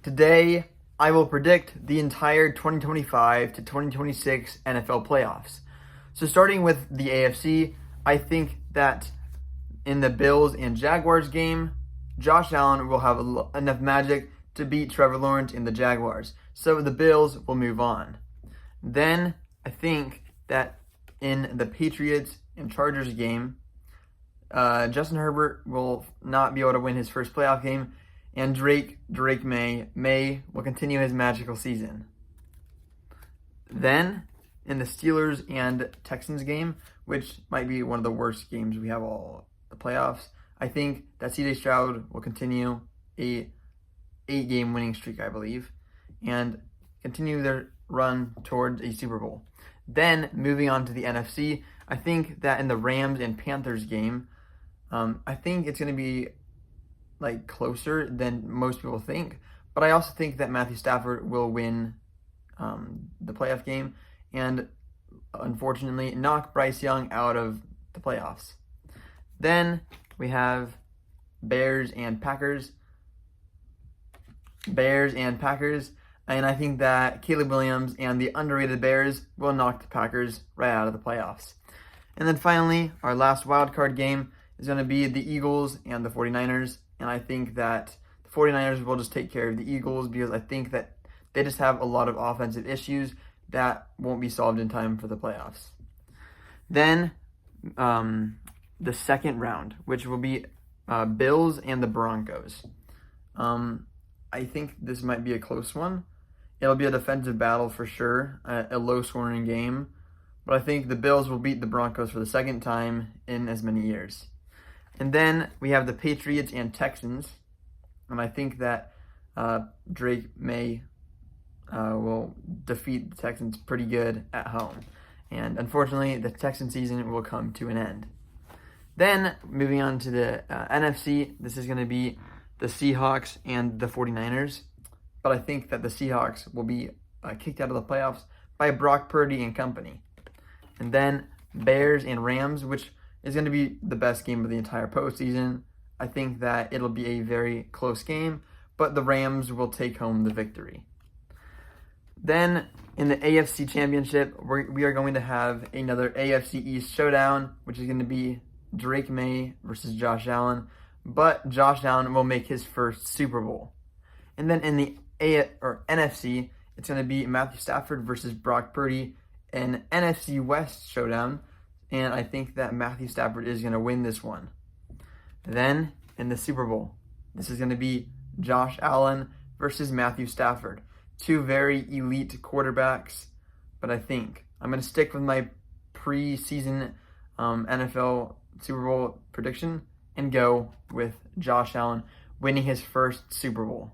Today, I will predict the entire 2025 to 2026 NFL playoffs. So, starting with the AFC, I think that in the Bills and Jaguars game, Josh Allen will have enough magic to beat Trevor Lawrence in the Jaguars. So, the Bills will move on. Then, I think that in the Patriots and Chargers game, Justin Herbert will not be able to win his first playoff game, and Drake May will continue his magical season. Then, in the Steelers and Texans game, which might be one of the worst games we have all the playoffs, I think that CJ Stroud will continue a 8-game winning streak, I believe, and continue their run towards a Super Bowl. Then, moving on to the NFC, I think that in the Rams and Panthers game, I think it's going to be closer than most people think, but I also think that Matthew Stafford will win the playoff game and unfortunately knock Bryce Young out of the playoffs. Then we have Bears and Packers, and I think that Caleb Williams and the underrated Bears will knock the Packers right out of the playoffs. And then finally, our last wildcard game is going to be the Eagles and the 49ers. And I think that the 49ers will just take care of the Eagles because I think that they just have a lot of offensive issues that won't be solved in time for the playoffs. Then the second round, which will be Bills and the Broncos. I think this might be a close one. It'll be a defensive battle for sure, a low-scoring game. But I think the Bills will beat the Broncos for the second time in as many years. And then we have the Patriots and Texans. And I think that Drake May will defeat the Texans pretty good at home. And unfortunately, the Texan season will come to an end. Then, moving on to the NFC, this is going to be the Seahawks and the 49ers. But I think that the Seahawks will be kicked out of the playoffs by Brock Purdy and company. And then Bears and Rams, which is going to be the best game of the entire postseason. I think that it'll be a very close game, but the Rams will take home the victory. Then in the AFC Championship, we are going to have another AFC East showdown, which is going to be Drake May versus Josh Allen, but Josh Allen will make his first Super Bowl. And then in the NFC, it's going to be Matthew Stafford versus Brock Purdy, an NFC West showdown, and I think that Matthew Stafford is going to win this one. Then, in the Super Bowl, this is going to be Josh Allen versus Matthew Stafford. Two very elite quarterbacks, but I think I'm going to stick with my preseason NFL Super Bowl prediction and go with Josh Allen winning his first Super Bowl.